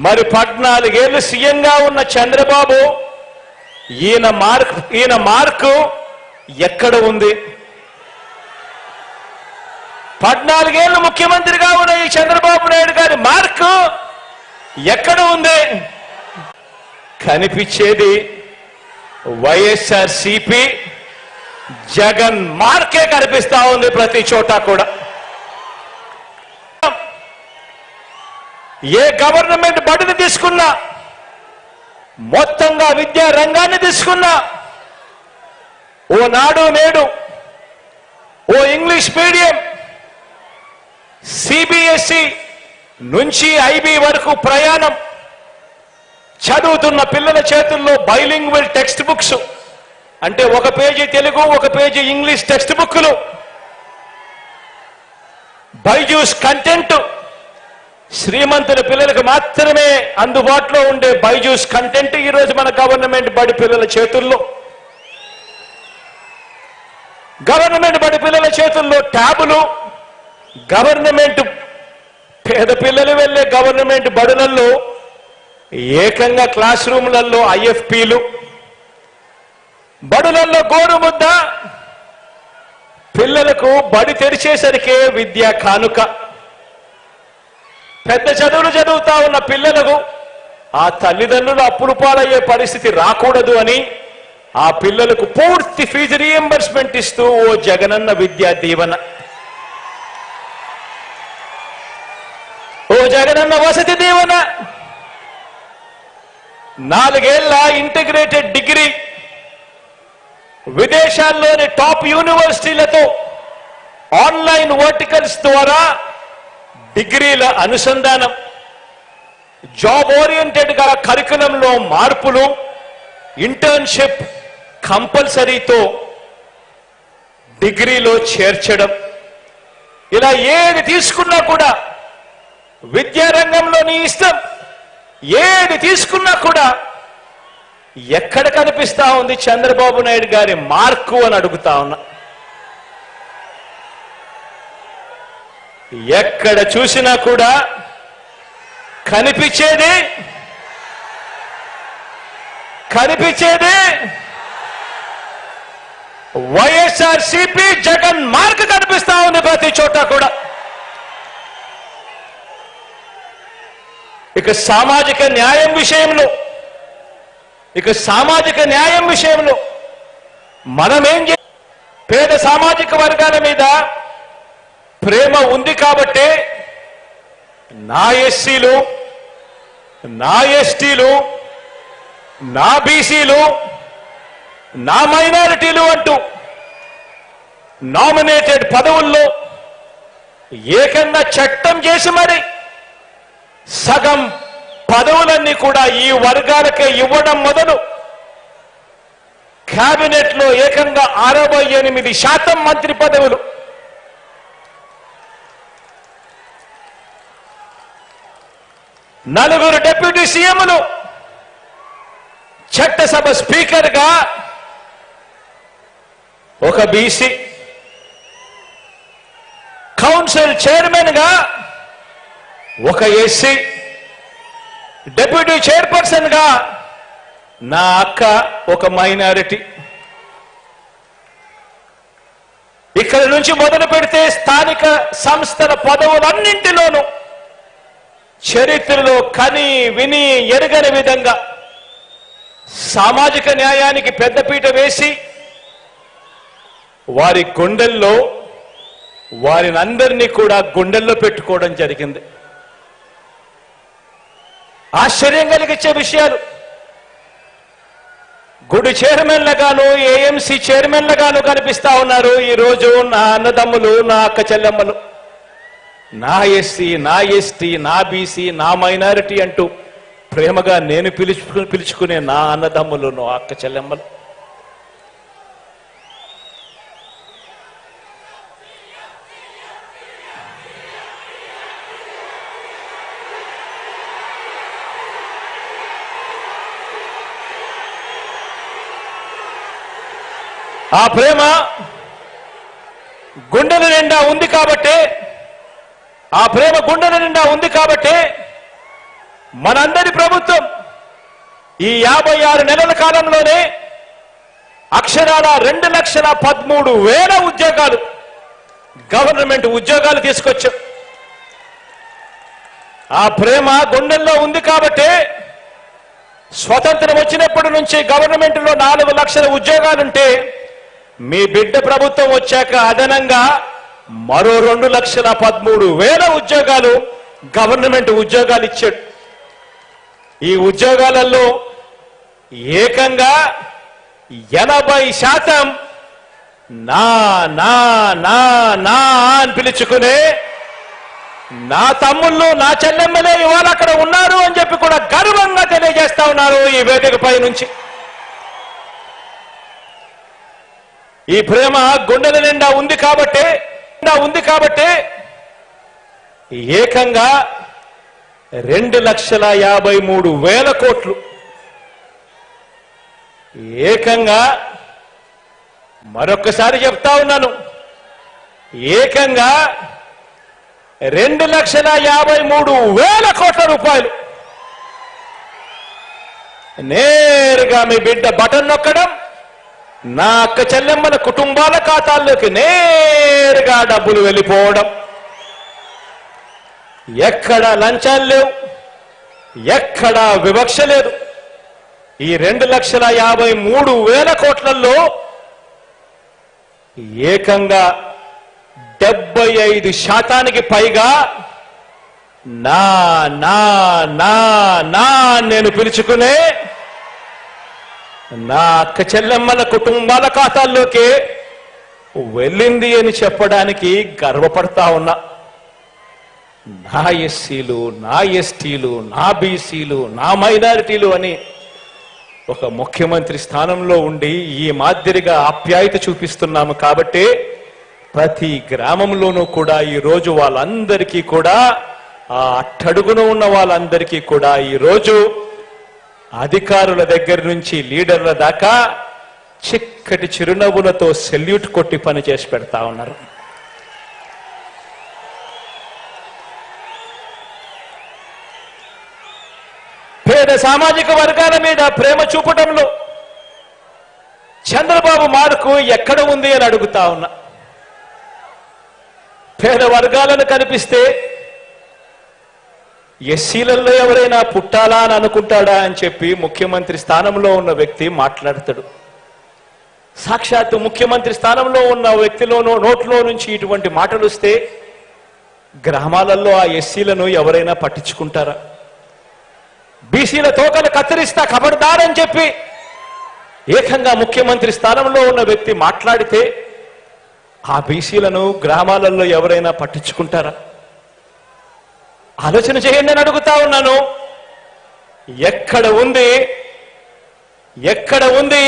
మరి 14 ఏళ్ళు సీఎంగా ఉన్న చంద్రబాబు ఈయన మార్కు ఎక్కడ ఉంది? 14 ఏళ్ళు ముఖ్యమంత్రిగా ఉన్న ఈ చంద్రబాబు నాయుడు గారి మార్కు ఎక్కడ ఉంది? కనిపించేది వైఎస్ఆర్సీపీ జగన్ మార్కే కనిపిస్తా ఉంది ప్రతి చోట కూడా. ఏ గవర్నమెంట్ బడిని తీసుకున్నా, మొత్తంగా విద్యా రంగాన్ని తీసుకున్నా, ఓ నాడు నేడు, ఓ ఇంగ్లీష్ మీడియం, సిబిఎస్ఈ నుంచి ఐబీ వరకు ప్రయాణం, చదువుతున్న పిల్లల చేతుల్లో బైలింగ్వల్ టెక్స్ట్ బుక్స్, అంటే ఒక పేజీ తెలుగు ఒక పేజీ ఇంగ్లీష్ టెక్స్ట్ బుక్లు, బైజూస్ కంటెంట్, శ్రీమంతుల పిల్లలకు మాత్రమే అందుబాటులో ఉండే బైజూస్ కంటెంట్ ఈరోజు మన గవర్నమెంట్ బడి పిల్లల చేతుల్లో. గవర్నమెంట్ బడి పిల్లల చేతుల్లో ట్యాబులు, గవర్నమెంట్ పేద పిల్లలు వెళ్ళే గవర్నమెంట్ బడులలో ఏకంగా క్లాస్ రూమ్లలో ఐఎఫ్పీలు, బడులలో గోరుముద్ద, పిల్లలకు బడి తెరిచేసరికే విద్యా కానుక. పెద్ద చదువులు చదువుతా ఉన్న పిల్లలకు ఆ తల్లిదండ్రులు అప్పులు పాలయ్యే పరిస్థితి రాకూడదు అని ఆ పిల్లలకు పూర్తి ఫీజు రీఎంబర్స్మెంట్ ఇస్తూ ఓ జగనన్న విద్యా దీవెన, ఓ జగనన్న వసతి దీవెన, 4 ఏళ్ల ఇంటిగ్రేటెడ్ డిగ్రీ, విదేశాల్లోని టాప్ యూనివర్సిటీలతో ఆన్లైన్ వర్టికల్స్ ద్వారా డిగ్రీల అనుసంధానం, జాబ్ ఓరియంటెడ్ గా కరికులంలో మార్పులు, ఇంటర్న్షిప్ కంపల్సరీతో డిగ్రీలో చేర్చడం, ఇలా ఏది తీసుకున్నా కూడా విద్యారంగంలో నీ ఇష్టం, ఏది తీసుకున్నా కూడా ఎక్కడ కనిపిస్తా ఉంది చంద్రబాబు నాయుడు గారి మార్కు అని అడుగుతా ఉన్నా. ఎక్కడ చూసినా కూడా కనిపించేది వైఎస్ఆర్సీపీ జగన్ మార్క్ కనిపిస్తా ఉంది ప్రతి చోట కూడా. ఇక సామాజిక న్యాయం విషయంలో మనమేం పేద సామాజిక వర్గాల మీద ప్రేమ ఉంది కాబట్టి నా ఎస్సీలు, నా ఎస్టీలు, నా బీసీలు, నా మైనారిటీలు అంటూ నామినేటెడ్ పదవుల్లో ఏకంగా చట్టం చేసి మరి సగం పదవులన్నీ కూడా ఈ వర్గాలకే ఇవ్వడం మొదలు కేబినెట్ లో ఏకంగా 68% మంత్రి పదవులు, నలుగురు డిప్యూటీ సీఎంలు, చట్టసభ స్పీకర్ గా ఒక బీసీ, కౌన్సిల్ చైర్మన్ గా ఒక ఎస్సీ, డిప్యూటీ చైర్పర్సన్ గా నా అక్క ఒక మైనారిటీ. ఇక్కడ నుంచి మొదలు పెడితే స్థానిక సంస్థల పదవులన్నింటిలోనూ చరిత్రలో కని విని ఎరగని విధంగా సామాజిక న్యాయానికి పెద్దపీట వేసి వారి గుండెల్లో వారినందరినీ కూడా గుండెల్లో పెట్టుకోవడం జరిగింది. ఆశ్చర్యం కలిగించే విషయాలు. గుడి చైర్మన్లుగాను, ఏఎంసీ చైర్మన్లుగాను కనిపిస్తా ఉన్నారు ఈరోజు నా అన్నదమ్ములు, నా అక్క చెల్లెమ్మలు, నా ఎస్సీ, నా ఎస్టీ, నా బీసీ, నా మైనారిటీ అంటూ ప్రేమగా నేను పిలుచుకునే నా అన్నదమ్ములు, నా అక్క చెల్లెమ్మలు. ఆ ప్రేమ గుండెల నిండా ఉంది కాబట్టి మనందరి ప్రభుత్వం ఈ 56 నెలల కాలంలోనే అక్షరాల 2,13,000 ఉద్యోగాలు, గవర్నమెంట్ ఉద్యోగాలు తీసుకొచ్చాం. ఆ ప్రేమ గుండెల్లో ఉంది కాబట్టి స్వతంత్రం వచ్చినప్పటి నుంచి గవర్నమెంట్లో 4 లక్షల ఉద్యోగాలుంటే మీ బిడ్డ ప్రభుత్వం వచ్చాక అదనంగా మరో 2,13,000 ఉద్యోగాలు గవర్నమెంట్ ఉద్యోగాలు ఇచ్చాడు. ఈ ఉద్యోగాలలో ఏకంగా 80% నా నా నా నా అని పిలుచుకునే నా తమ్ముళ్ళు, నా చెల్లెమ్మలే ఇవాళ అక్కడ ఉన్నారు అని చెప్పి కూడా గర్వంగా తెలియజేస్తా ఉన్నారు ఈ వేదికపై నుంచి. ఈ ప్రేమ గుండెల నిండా ఉంది కాబట్టి ఏకంగా 2,53,000 కోట్లు, ఏకంగా మరొక్కసారి చెప్తా ఉన్నాను, ఏకంగా 2,53,000 కోట్ల రూపాయలు నేరుగా మీ బిడ్డ బటన్ నొక్కడం, నా అక్క చెల్లెమ్మల కుటుంబాల ఖాతాల్లోకి నేరుగా డబ్బులు వెళ్ళిపోవడం. ఎక్కడా లంచాలు లేవు, ఎక్కడా వివక్ష లేదు. ఈ 2,53,000 కోట్లలో ఏకంగా 75% పైగా నా నా నా నా నేను పిలుచుకునే నా అక్క చెల్లెమ్మల కుటుంబాల ఖాతాల్లోకి వెళ్ళింది అని చెప్పడానికి గర్వపడతా ఉన్నా. నా ఎస్సీలు, నా ఎస్టీలు, నా బీసీలు, నా మైనారిటీలు అని ఒక ముఖ్యమంత్రి స్థానంలో ఉండి ఈ మాదిరిగా ఆప్యాయత చూపిస్తున్నాము కాబట్టి ప్రతి గ్రామంలోనూ కూడా ఈరోజు వాళ్ళందరికీ కూడా, ఆ అట్టడుగున ఉన్న వాళ్ళందరికీ కూడా ఈరోజు అధికారుల దగ్గర నుంచి లీడర్ల దాకా చిక్కటి చిరునవ్వులతో సెల్యూట్ కొట్టి పని చేసి పెడతా ఉన్నారు. పేద సామాజిక వర్గాల మీద ప్రేమ చూపటంలో చంద్రబాబు మార్కు ఎక్కడ ఉంది అని అడుగుతా ఉన్నా. పేద వర్గాలను కనిపిస్తే ఎస్సీలలో ఎవరైనా పుట్టాలా అని అనుకుంటాడా అని చెప్పి ముఖ్యమంత్రి స్థానంలో ఉన్న వ్యక్తి మాట్లాడతాడు. సాక్షాత్తు ముఖ్యమంత్రి స్థానంలో ఉన్న వ్యక్తిలోనో నోట్లో నుంచి ఇటువంటి మాటలు వస్తే గ్రామాలలో ఆ ఎస్సీలను ఎవరైనా పట్టించుకుంటారా? బీసీల తోకలు కత్తిరిస్తా ఖబర్దారని చెప్పి ఏకంగా ముఖ్యమంత్రి స్థానంలో ఉన్న వ్యక్తి మాట్లాడితే ఆ బీసీలను గ్రామాలలో ఎవరైనా పట్టించుకుంటారా? ఆలోచన చేయండి అని అడుగుతా ఉన్నాను. ఎక్కడ ఉంది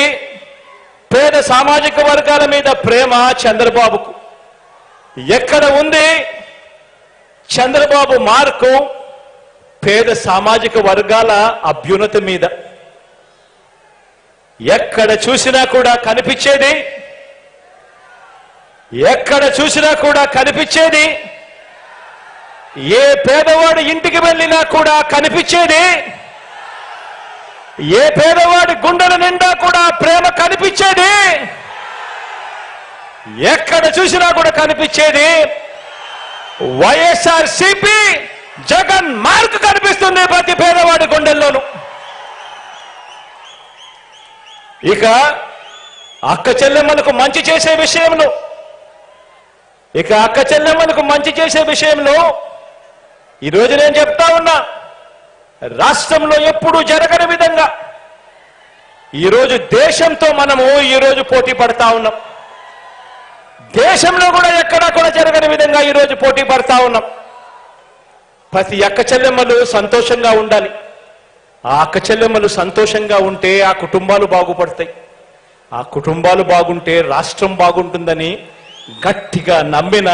పేద సామాజిక వర్గాల మీద ప్రేమ చంద్రబాబుకు? ఎక్కడ ఉంది చంద్రబాబు మార్కు పేద సామాజిక వర్గాల అభ్యున్నతి మీద? ఎక్కడ చూసినా కూడా కనిపించేది ఏ పేదవాడు ఇంటికి వెళ్ళినా కూడా కనిపించేది, ఏ పేదవాడి గుండెల నిండా కూడా ప్రేమ కనిపించేది, ఎక్కడ చూసినా కూడా కనిపించేది వైఎస్ఆర్సీపీ జగన్ మార్క్ కనిపిస్తుంది ప్రతి పేదవాడి గుండెల్లోనూ. ఇక అక్క చెల్లెమ్మలకు మంచి చేసే విషయంలో ఈరోజు నేను చెప్తా ఉన్నా, రాష్ట్రంలో ఎప్పుడూ జరగని విధంగా ఈరోజు దేశంతో మనము ఈరోజు పోటీ పడతా ఉన్నాం. దేశంలో కూడా ఎక్కడా కూడా జరగని విధంగా ఈరోజు పోటీ పడతా ఉన్నాం. ప్రతి అక్క చెల్లెమ్మలు సంతోషంగా ఉండాలి. ఆ అక్క చెల్లెమ్మలు సంతోషంగా ఉంటే ఆ కుటుంబాలు బాగుపడతాయి. ఆ కుటుంబాలు బాగుంటే రాష్ట్రం బాగుంటుందని గట్టిగా నమ్మిన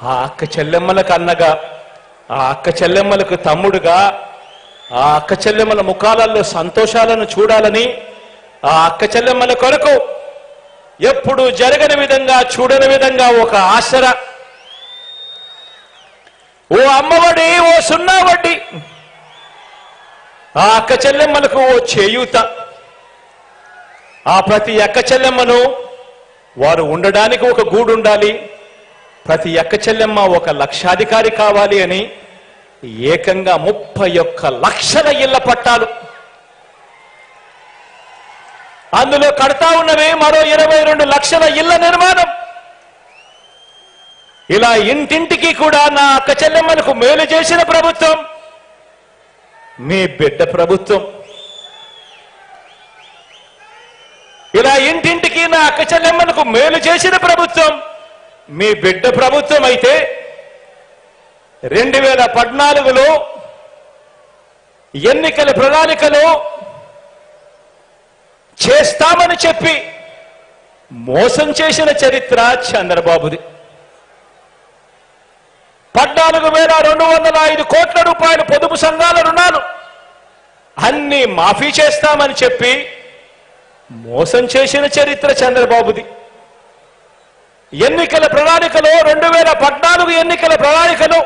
ఆ అక్క చెల్లెమ్మలకు అన్నగా, ఆ అక్క చెల్లెమ్మలకు తమ్ముడుగా, ఆ అక్క చెల్లెమ్మల ముఖాలలో సంతోషాలను చూడాలని, ఆ అక్క చెల్లెమ్మల కొరకు ఎప్పుడు జరగని విధంగా చూడని విధంగా ఒక ఆసరా, ఓ అమ్మఒడి, ఓ సున్నా వడ్డీ, ఆ అక్క చెల్లెమ్మలకు ఓ చేయూత. ఆ ప్రతి అక్క చెల్లెమ్మను వారు ఉండడానికి ఒక గూడు ఉండాలి, ప్రతి అక్క చెల్లెమ్మ ఒక లక్షాధికారి కావాలి అని ఏకంగా 31 లక్షల ఇళ్ల పట్టాలు, అందులో కడతా ఉన్నవి మరో 22 లక్షల ఇళ్ల నిర్మాణం. ఇలా ఇంటింటికి కూడా నా అక్క చెల్లెమ్మలకు మేలు చేసిన ప్రభుత్వం మీ బిడ్డ ప్రభుత్వం. ఇలా ఇంటింటికి నా అక్క చెల్లెమ్మలకు మేలు చేసిన ప్రభుత్వం మీ బిడ్డ ప్రభుత్వం అయితే 2014లో ఎన్నికల ప్రణాళికలో చేస్తామని చెప్పి మోసం చేసిన చరిత్ర చంద్రబాబుది. 14,205 కోట్ల రూపాయలు పొదుపు సంఘాల రుణాలు అన్ని మాఫీ చేస్తామని చెప్పి మోసం చేసిన చరిత్ర చంద్రబాబుది. ఎన్నికల ప్రణాళికలో 2014 ఎన్నికల ప్రణాళికలో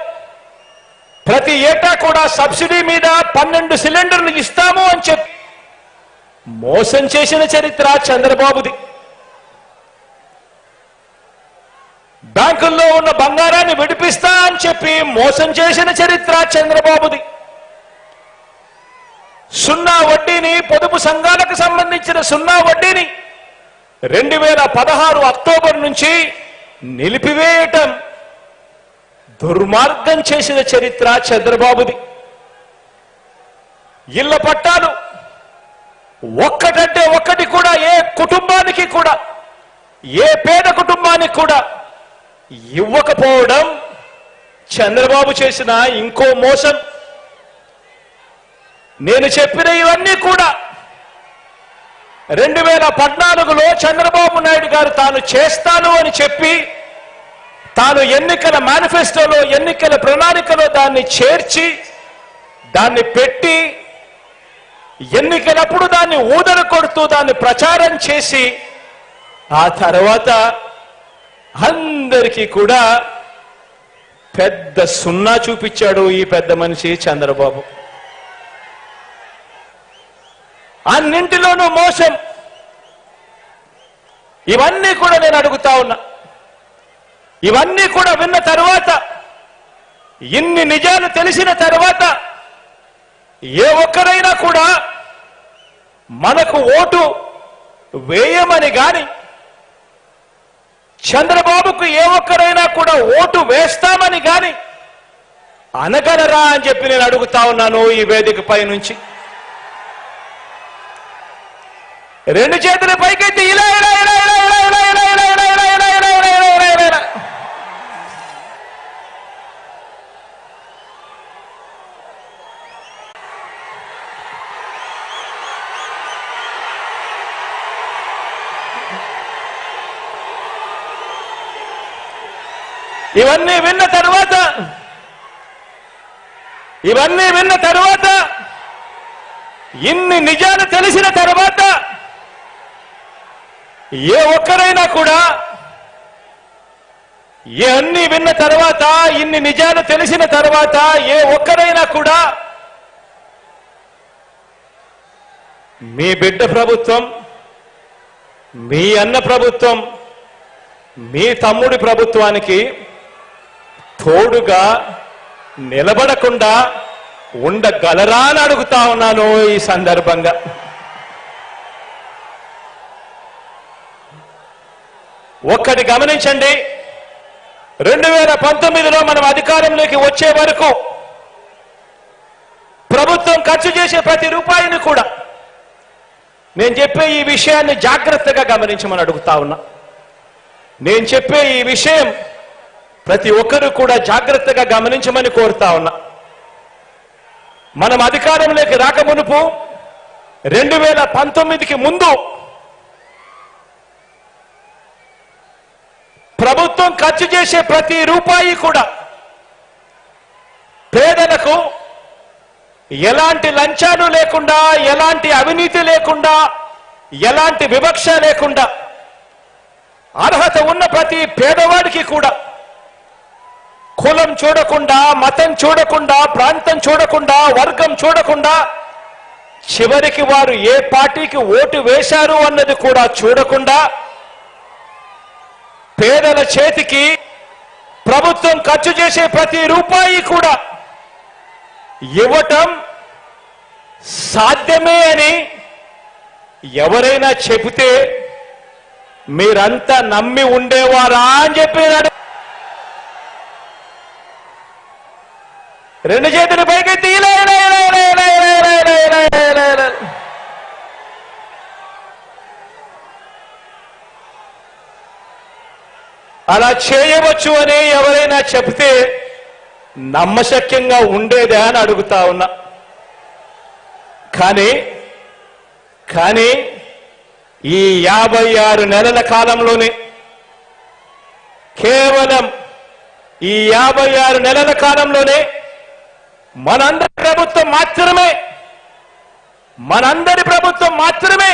ప్రతి ఏటా కూడా సబ్సిడీ మీద 12 సిలిండర్లు ఇస్తాము అని చెప్పి మోసం చేసిన చరిత్ర చంద్రబాబుది. బ్యాంకుల్లో ఉన్న బంగారాన్ని విడిపిస్తా అని చెప్పి మోసం చేసిన చరిత్ర చంద్రబాబుది. సున్నా వడ్డీని, పొదుపు సంఘాలకు సంబంధించిన సున్నా వడ్డీని 2016 అక్టోబర్ నుంచి నిలిపివేయటం దుర్మార్గం చేసిన చరిత్ర చంద్రబాబుది. ఇళ్ల పట్టాలు ఒక్కటంటే ఒక్కటి కూడా ఏ కుటుంబానికి కూడా, ఏ పేద కుటుంబానికి కూడా ఇవ్వకపోవడం చంద్రబాబు చేసిన ఇంకో మోసం. నేను చెప్పిన ఇవన్నీ కూడా 2014లో చంద్రబాబు నాయుడు గారు తాను చేస్తాను అని చెప్పి తాను ఎన్నికల మేనిఫెస్టోలో, ఎన్నికల ప్రణాళికలో దాన్ని చేర్చి దాన్ని పెట్టి ఎన్నికలప్పుడు దాన్ని ఊదర కొడుతూ దాన్ని ప్రచారం చేసి ఆ తర్వాత అందరికీ కూడా పెద్ద సున్నా చూపించాడు ఈ పెద్ద మనిషి చంద్రబాబు. అన్నింటిలోనూ మోసం. ఇవన్నీ కూడా నేను అడుగుతా ఉన్నా. ఇవన్నీ కూడా విన్న తర్వాత, ఇన్ని నిజాలు తెలిసిన తర్వాత ఏ ఒక్కరైనా కూడా మనకు ఓటు వేయమని గాని, చంద్రబాబుకు ఏ ఒక్కరైనా కూడా ఓటు వేస్తామని గాని అనగలరా అని చెప్పి నేను అడుగుతా ఉన్నాను ఈ వేదికపై నుంచి. రెండు చేతుల పైకెత్తి ఇలా ఇలా ఇలా ఇలా ఇలా ఇలా ఇలా ఇలా ఇలా ఇలా ఇలా ఇలా ఇలా ఇలా ఇలా ఇలా. ఇవన్నీ విన్న తర్వాత ఇన్ని నిజాలు తెలిసిన తర్వాత ఏ ఒక్కరైనా కూడా, ఇవన్నీ విన్న తర్వాత, ఇన్ని నిజాలు తెలిసిన తర్వాత ఏ ఒక్కరైనా కూడా మీ బిడ్డ ప్రభుత్వం, మీ అన్న ప్రభుత్వం, మీ తమ్ముడి ప్రభుత్వానికి తోడుగా నిలబడకుండా ఉండగలరా అని అడుగుతా ఉన్నాను ఈ సందర్భంగా. ఒక్కటి గమనించండి, 2019లో మనం అధికారంలోకి వచ్చే వరకు ప్రభుత్వం ఖర్చు చేసే ప్రతి రూపాయిని కూడా, నేను చెప్పే ఈ విషయాన్ని జాగ్రత్తగా గమనించమని అడుగుతా ఉన్నా. నేను చెప్పే ఈ విషయం ప్రతి ఒక్కరూ కూడా జాగ్రత్తగా గమనించమని కోరుతా ఉన్నా. మనం అధికారంలోకి రాకమునుపు 2019కి ముందు ప్రభుత్వం ఖర్చు చేసే ప్రతి రూపాయి కూడా పేదలకు ఎలాంటి లంచాలు లేకుండా, ఎలాంటి అవినీతి లేకుండా, ఎలాంటి వివక్ష లేకుండా అర్హత ఉన్న ప్రతి పేదవాడికి కూడా కులం చూడకుండా, మతం చూడకుండా, ప్రాంతం చూడకుండా, వర్గం చూడకుండా చివరికి వారు ఏ పార్టీకి ఓటు వేశారు అన్నది కూడా చూడకుండా పేదల చేతికి ప్రభుత్వం ఖర్చు చేసే ప్రతి రూపాయి కూడా ఇవ్వటం సాధ్యమే అని ఎవరైనా చెబితే మీరంతా నమ్మి ఉండేవారా అని చెప్పినాడు. రెండు చేతులు పైకెత్తి అలా చేయవచ్చు అని ఎవరైనా చెబితే నమ్మశక్యంగా ఉండేదే అని అడుగుతా ఉన్నా. కానీ ఈ 56 నెలల కాలంలోనే కేవలం ఈ 56 నెలల కాలంలోనే మనందరి ప్రభుత్వం మాత్రమే